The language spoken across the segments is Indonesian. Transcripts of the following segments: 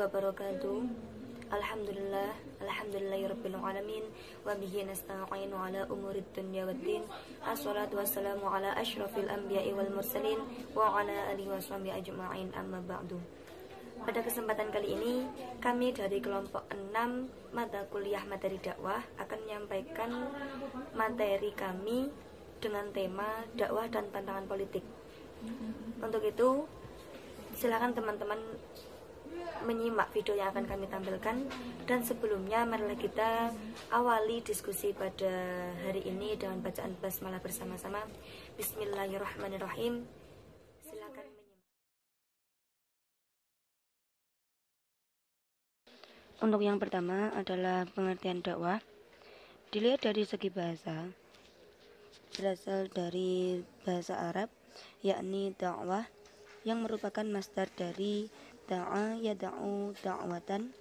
wabarakatuh. Alhamdulillahirabbil alamin wa bihi nasta'inu ala umurid dunya waddin. Assalatu wassalamu ala asyrafil anbiya'i wal mursalin wa ala alihi washabihi ajma'in, amma ba'du. Pada kesempatan kali ini, kami dari kelompok 6 mata kuliah materi dakwah akan menyampaikan materi kami dengan tema dakwah dan tantangan politik. Untuk itu, silakan teman-teman menyimak video yang akan kami tampilkan. Dan sebelumnya, marilah kita awali diskusi pada hari ini dengan bacaan basmalah bersama-sama. Bismillahirrahmanirrahim. Silakan menyimak. Untuk yang pertama adalah pengertian dakwah. Dilihat dari segi bahasa, berasal dari bahasa Arab, yakni dakwah, yang merupakan masdar dari da'a yada'u da'watan,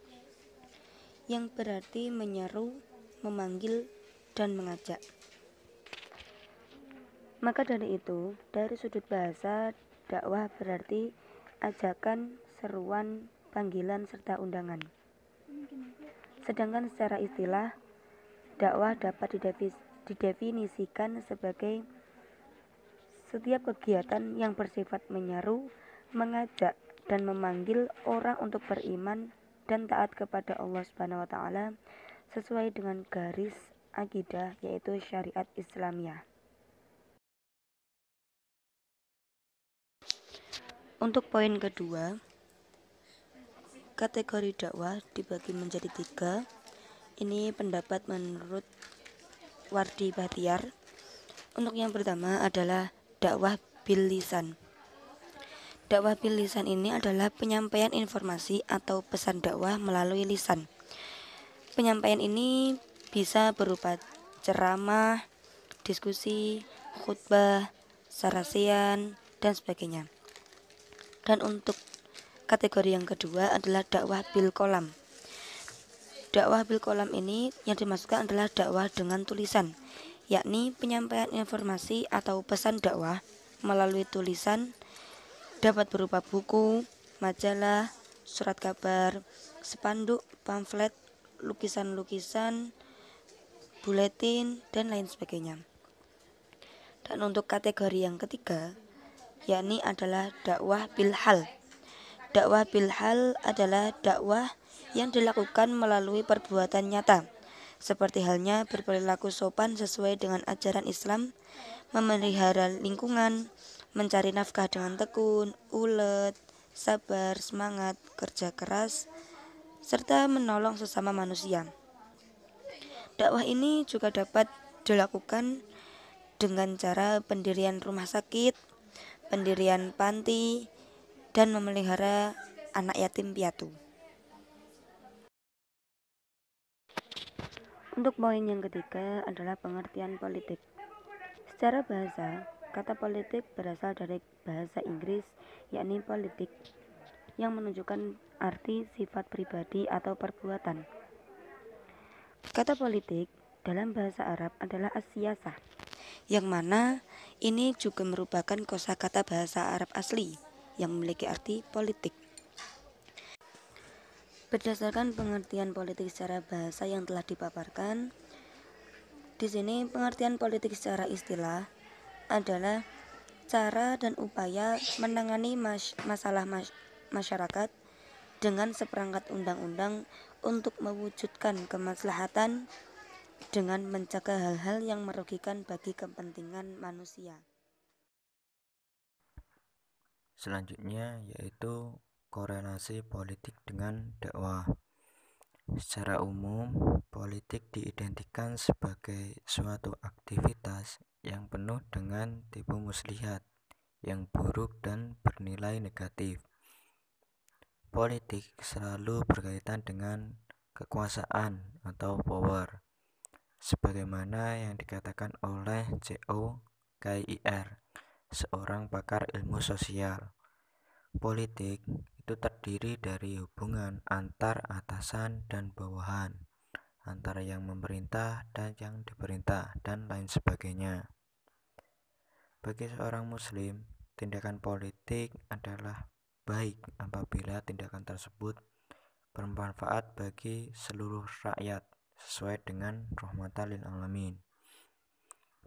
yang berarti menyeru, memanggil, dan mengajak. Maka dari itu, dari sudut bahasa, dakwah berarti ajakan, seruan, panggilan, serta undangan. Sedangkan secara istilah, dakwah dapat didefinisikan sebagai setiap kegiatan yang bersifat menyeru, mengajak, dan memanggil orang untuk beriman dan taat kepada Allah Subhanahu wa taala sesuai dengan garis akidah, yaitu syariat Islamiyah. Untuk poin kedua, kategori dakwah dibagi menjadi 3. Ini pendapat menurut Wardi Bahtiar. Untuk yang pertama adalah dakwah bil lisan. Dakwah bil lisan ini adalah penyampaian informasi atau pesan dakwah melalui lisan. Penyampaian ini bisa berupa ceramah, diskusi, khutbah, sarasian, dan sebagainya. Dan untuk kategori yang kedua adalah dakwah bil kolam. Dakwah bil kolam ini yang dimaksudkan adalah dakwah dengan tulisan, yakni penyampaian informasi atau pesan dakwah melalui tulisan, dapat berupa buku, majalah, surat kabar, spanduk, pamflet, lukisan-lukisan, buletin, dan lain sebagainya. Dan untuk kategori yang ketiga, yakni adalah dakwah bil hal. Dakwah bil hal adalah dakwah yang dilakukan melalui perbuatan nyata, seperti halnya berperilaku sopan sesuai dengan ajaran Islam, memelihara lingkungan, mencari nafkah dengan tekun, ulet, sabar, semangat, kerja keras, serta menolong sesama manusia. Dakwah ini juga dapat dilakukan dengan cara pendirian rumah sakit, pendirian panti, dan memelihara anak yatim piatu. Untuk poin yang ketiga adalah pengertian politik. Secara bahasa, kata politik berasal dari bahasa Inggris, yakni politik, yang menunjukkan arti sifat pribadi atau perbuatan. Kata politik dalam bahasa Arab adalah as-siyasah, yang mana ini juga merupakan kosakata bahasa Arab asli yang memiliki arti politik. Berdasarkan pengertian politik secara bahasa yang telah dipaparkan, di sini pengertian politik secara istilah adalah cara dan upaya menangani masalah masyarakat dengan seperangkat undang-undang untuk mewujudkan kemaslahatan dengan mencegah hal-hal yang merugikan bagi kepentingan manusia. Selanjutnya yaitu korelasi politik dengan dakwah. Secara umum, politik diidentikan sebagai suatu aktivitas yang penuh dengan tipu muslihat yang buruk dan bernilai negatif. Politik selalu berkaitan dengan kekuasaan atau power, sebagaimana yang dikatakan oleh C.O. Kier, seorang pakar ilmu sosial. Politik itu terdiri dari hubungan antar atasan dan bawahan, antara yang memerintah dan yang diperintah, dan lain sebagainya. Bagi seorang muslim, tindakan politik adalah baik apabila tindakan tersebut bermanfaat bagi seluruh rakyat sesuai dengan rahmatan lil alamin.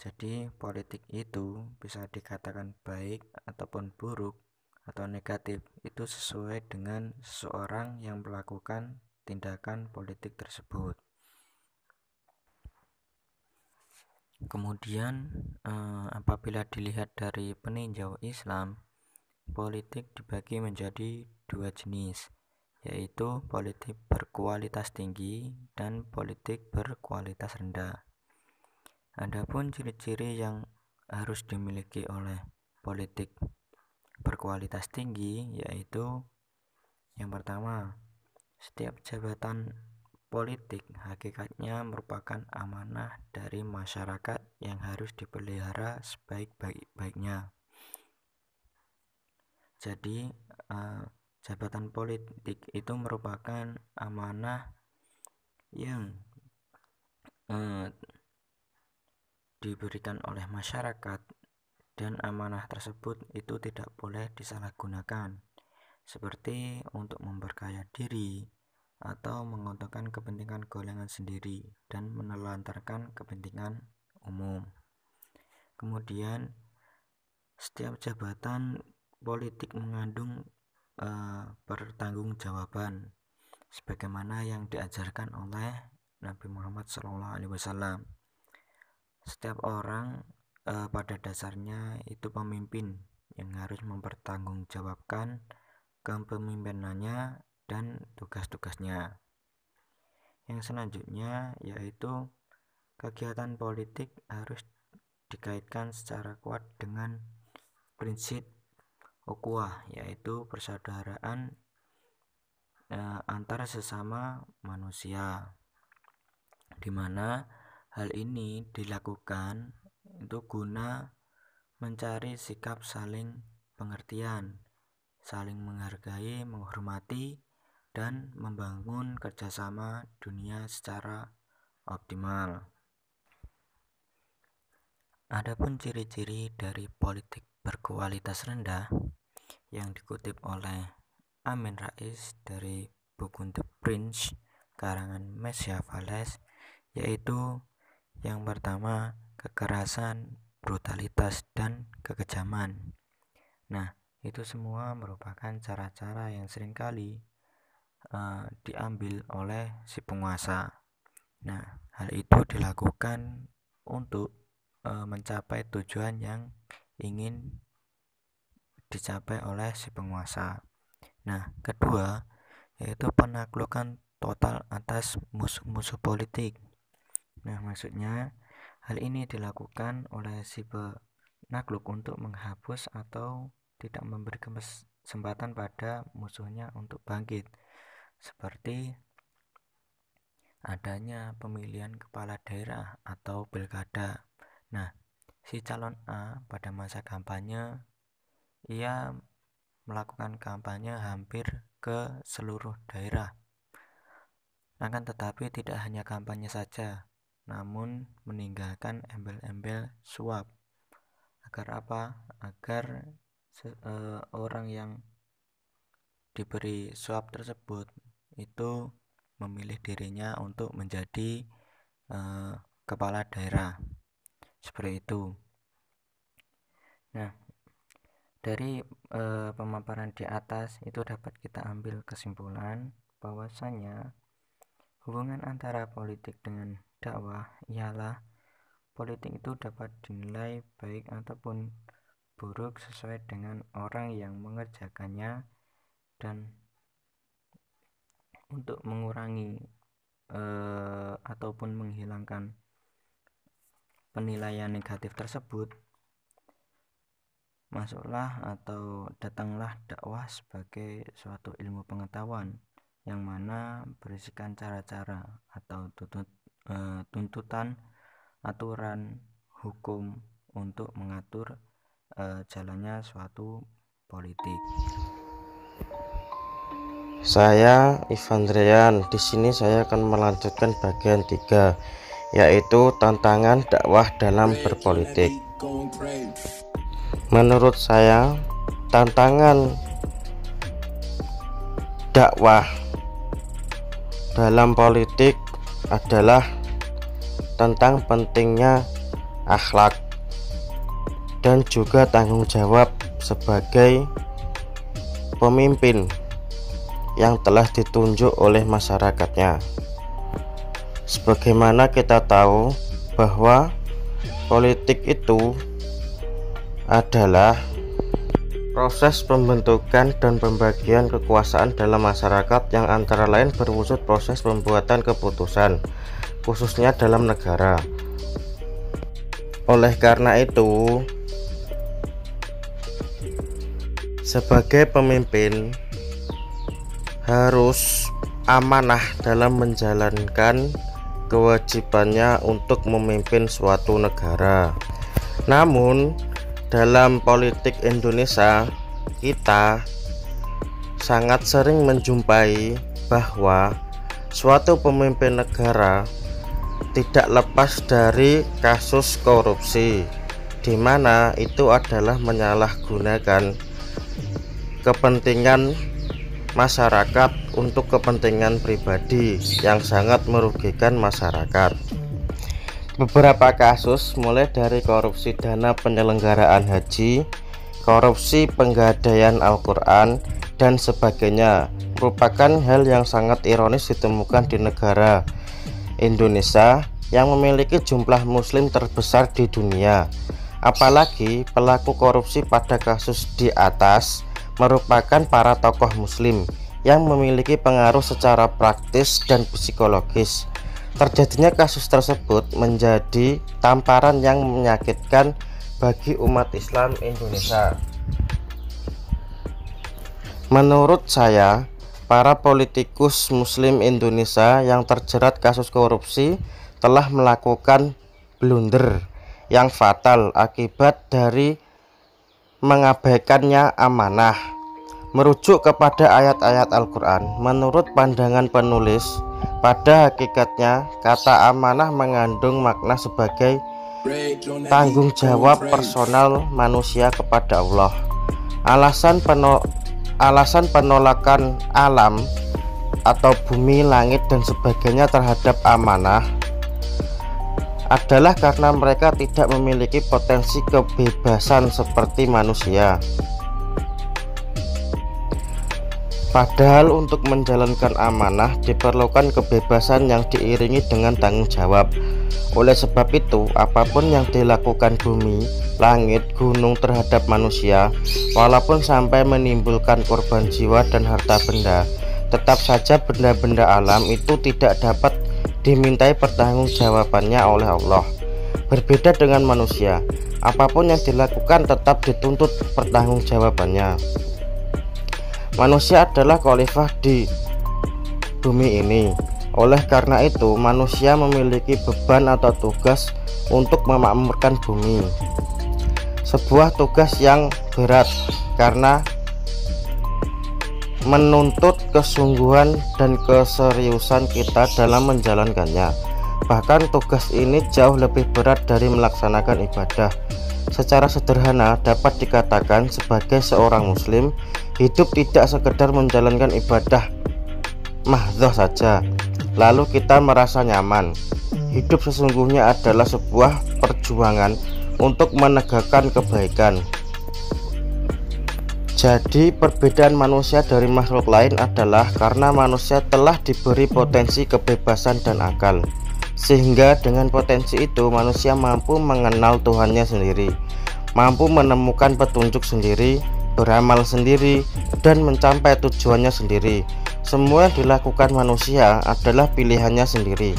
Jadi politik itu bisa dikatakan baik ataupun buruk atau negatif, itu sesuai dengan seseorang yang melakukan tindakan politik tersebut. Kemudian apabila dilihat dari peninjau Islam, politik dibagi menjadi dua jenis, yaitu politik berkualitas tinggi dan politik berkualitas rendah. Adapun ciri-ciri yang harus dimiliki oleh politik berkualitas tinggi, yaitu yang pertama, setiap jabatan politik hakikatnya merupakan amanah dari masyarakat yang harus dipelihara sebaik-baiknya. Jadi jabatan politik itu merupakan amanah yang diberikan oleh masyarakat, dan amanah tersebut itu tidak boleh disalahgunakan, seperti untuk memperkaya diri atau menguntungkan kepentingan golongan sendiri dan menelantarkan kepentingan umum. Kemudian setiap jabatan politik mengandung pertanggungjawaban sebagaimana yang diajarkan oleh Nabi Muhammad SAW. Setiap orang pada dasarnya itu pemimpin yang harus mempertanggungjawabkan kepemimpinannya dan tugas-tugasnya. Yang selanjutnya yaitu kegiatan politik harus dikaitkan secara kuat dengan prinsip ukhuwah, yaitu persaudaraan antara sesama manusia, di mana hal ini dilakukan itu guna mencari sikap saling pengertian, saling menghargai, menghormati, dan membangun kerjasama dunia secara optimal. Adapun ciri-ciri dari politik berkualitas rendah yang dikutip oleh Amin Rais dari buku The Prince karangan Machiavelli, yaitu yang pertama, kekerasan, brutalitas, dan kekejaman. Nah, itu semua merupakan cara-cara yang seringkali diambil oleh si penguasa. Nah, hal itu dilakukan untuk mencapai tujuan yang ingin dicapai oleh si penguasa. Nah, kedua yaitu penaklukan total atas musuh-musuh politik. Nah, maksudnya hal ini dilakukan oleh si penakluk untuk menghapus atau tidak memberi kesempatan pada musuhnya untuk bangkit, seperti adanya pemilihan kepala daerah atau pilkada. Nah, si calon A pada masa kampanye ia melakukan kampanye hampir ke seluruh daerah, akan tetapi tidak hanya kampanye saja, namun meninggalkan embel-embel suap. Agar apa? Agar orang yang diberi suap tersebut itu memilih dirinya untuk menjadi kepala daerah, seperti itu. Nah, dari pemaparan di atas itu dapat kita ambil kesimpulan bahwasanya hubungan antara politik dengan dakwah ialah politik itu dapat dinilai baik ataupun buruk sesuai dengan orang yang mengerjakannya, dan untuk mengurangi ataupun menghilangkan penilaian negatif tersebut, masuklah atau datanglah dakwah sebagai suatu ilmu pengetahuan yang mana berisikan cara-cara atau tuntutan aturan hukum untuk mengatur jalannya suatu politik. Saya Ivan Drian. Di sini saya akan melanjutkan bagian 3, yaitu tantangan dakwah dalam berpolitik. Menurut saya, tantangan dakwah dalam politik adalah tentang pentingnya akhlak dan juga tanggung jawab sebagai pemimpin yang telah ditunjuk oleh masyarakatnya. Sebagaimana kita tahu bahwa politik itu adalah proses pembentukan dan pembagian kekuasaan dalam masyarakat yang antara lain berwujud proses pembuatan keputusan, khususnya dalam negara. Oleh karena itu, sebagai pemimpin harus amanah dalam menjalankan kewajibannya untuk memimpin suatu negara. Namun dalam politik Indonesia kita sangat sering menjumpai bahwa suatu pemimpin negara tidak lepas dari kasus korupsi, di mana itu adalah menyalahgunakan kepentingan masyarakat untuk kepentingan pribadi yang sangat merugikan masyarakat. Beberapa kasus mulai dari korupsi dana penyelenggaraan haji, korupsi penggadaian Al-Quran, dan sebagainya merupakan hal yang sangat ironis ditemukan di negara Indonesia yang memiliki jumlah muslim terbesar di dunia. Apalagi pelaku korupsi pada kasus di atas merupakan para tokoh muslim yang memiliki pengaruh secara praktis dan psikologis. Terjadinya kasus tersebut menjadi tamparan yang menyakitkan bagi umat Islam Indonesia. Menurut saya, para politikus muslim Indonesia yang terjerat kasus korupsi telah melakukan blunder yang fatal akibat dari mengabaikannya amanah. Merujuk kepada ayat-ayat Al-Quran, menurut pandangan penulis, pada hakikatnya kata amanah mengandung makna sebagai tanggung jawab personal manusia kepada Allah. Alasan penolakan alam atau bumi, langit, dan sebagainya terhadap amanah adalah karena mereka tidak memiliki potensi kebebasan seperti manusia. Padahal untuk menjalankan amanah diperlukan kebebasan yang diiringi dengan tanggung jawab. Oleh sebab itu, apapun yang dilakukan bumi, langit, gunung terhadap manusia, walaupun sampai menimbulkan korban jiwa dan harta benda, tetap saja benda-benda alam itu tidak dapat dimintai pertanggungjawabannya oleh Allah. Berbeda dengan manusia, apapun yang dilakukan tetap dituntut pertanggungjawabannya. Manusia adalah khalifah di bumi ini. Oleh karena itu, manusia memiliki beban atau tugas untuk memakmurkan bumi. Sebuah tugas yang berat karena menuntut kesungguhan dan keseriusan kita dalam menjalankannya. Bahkan tugas ini jauh lebih berat dari melaksanakan ibadah. Secara sederhana dapat dikatakan sebagai seorang muslim, hidup tidak sekedar menjalankan ibadah mahdhah saja lalu kita merasa nyaman. Hidup sesungguhnya adalah sebuah perjuangan untuk menegakkan kebaikan. Jadi perbedaan manusia dari makhluk lain adalah karena manusia telah diberi potensi kebebasan dan akal, sehingga dengan potensi itu manusia mampu mengenal Tuhannya sendiri, mampu menemukan petunjuk sendiri, beramal sendiri, dan mencapai tujuannya sendiri. Semua yang dilakukan manusia adalah pilihannya sendiri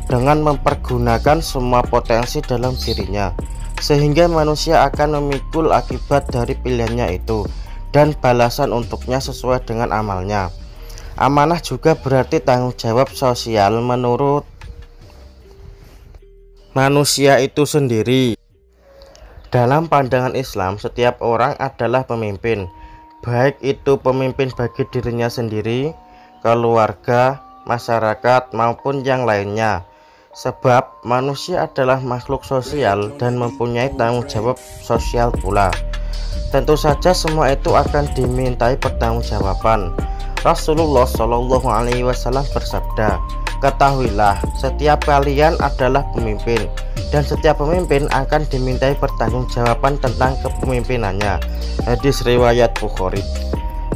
dengan mempergunakan semua potensi dalam dirinya, sehingga manusia akan memikul akibat dari pilihannya itu dan balasan untuknya sesuai dengan amalnya. Amanah juga berarti tanggung jawab sosial menurut manusia itu sendiri. Dalam pandangan Islam, setiap orang adalah pemimpin, baik itu pemimpin bagi dirinya sendiri, keluarga, masyarakat, maupun yang lainnya. Sebab manusia adalah makhluk sosial dan mempunyai tanggung jawab sosial pula. Tentu saja semua itu akan dimintai pertanggungjawaban. Rasulullah Shallallahu Alaihi Wasallam bersabda, "Ketahuilah, setiap kalian adalah pemimpin, dan setiap pemimpin akan dimintai pertanggungjawaban tentang kepemimpinannya." Hadis riwayat Bukhari.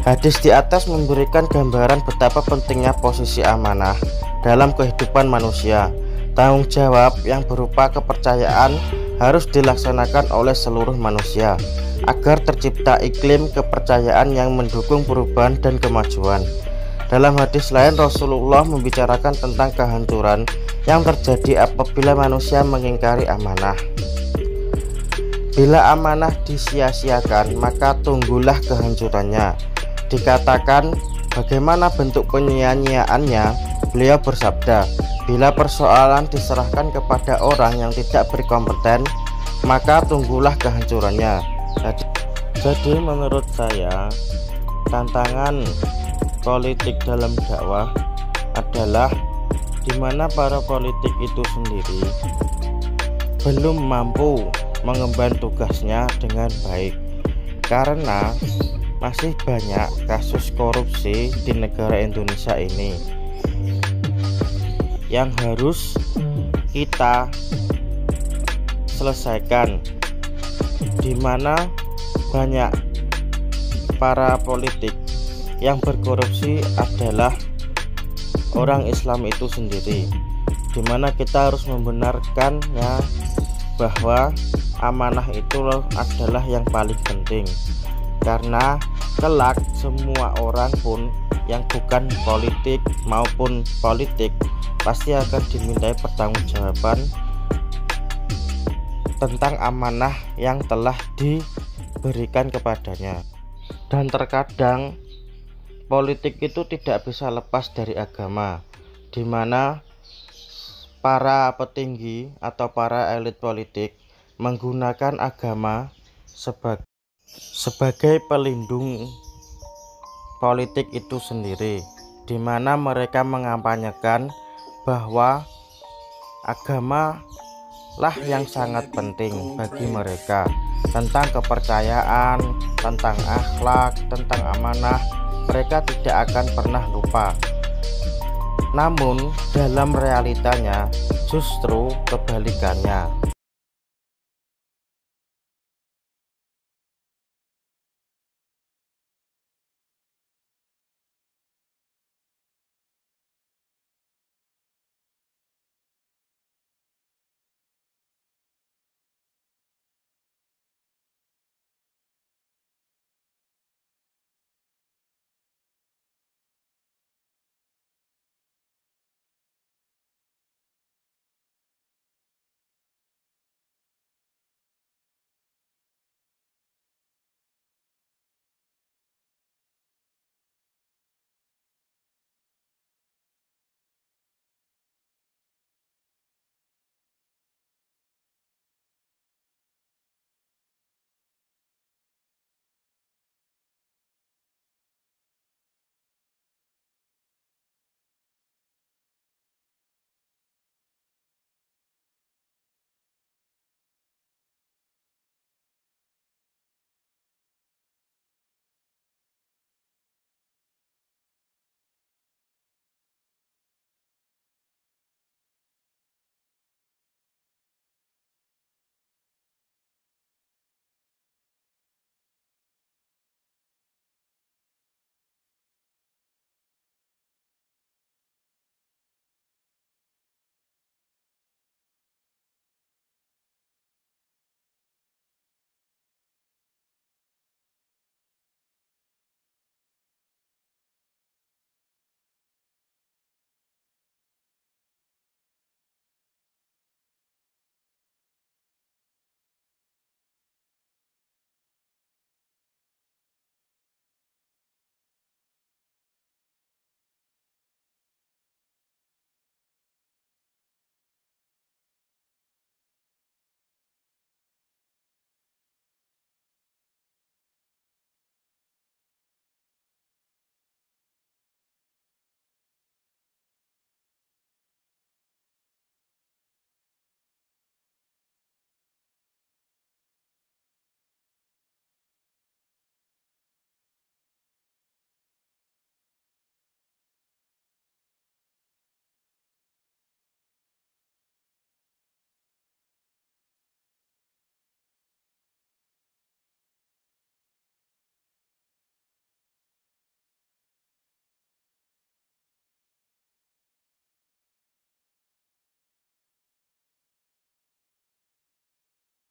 Hadis di atas memberikan gambaran betapa pentingnya posisi amanah dalam kehidupan manusia. Tanggung jawab yang berupa kepercayaan harus dilaksanakan oleh seluruh manusia agar tercipta iklim kepercayaan yang mendukung perubahan dan kemajuan. Dalam hadis lain, Rasulullah membicarakan tentang kehancuran yang terjadi apabila manusia mengingkari amanah. Bila amanah disia-siakan, maka tunggulah kehancurannya. Dikatakan bagaimana bentuk penyia-nyiaannya, beliau bersabda, "Bila persoalan diserahkan kepada orang yang tidak berkompeten, maka tunggulah kehancurannya." Jadi menurut saya, tantangan politik dalam dakwah adalah di mana para politik itu sendiri belum mampu mengemban tugasnya dengan baik, karena masih banyak kasus korupsi di negara Indonesia ini yang harus kita selesaikan, di mana banyak para politik yang berkorupsi adalah orang Islam itu sendiri, di mana kita harus membenarkannya bahwa amanah itu adalah yang paling penting, karena kelak semua orang pun yang bukan politik maupun politik pasti akan dimintai pertanggungjawaban tentang amanah yang telah diberikan kepadanya. Dan terkadang politik itu tidak bisa lepas dari agama, di mana para petinggi atau para elit politik menggunakan agama sebagai pelindung politik itu sendiri, di mana mereka mengampanyekan bahwa agama lah yang sangat penting bagi mereka, tentang kepercayaan, tentang akhlak, tentang amanah. Mereka tidak akan pernah lupa. Namun dalam realitanya justru kebalikannya.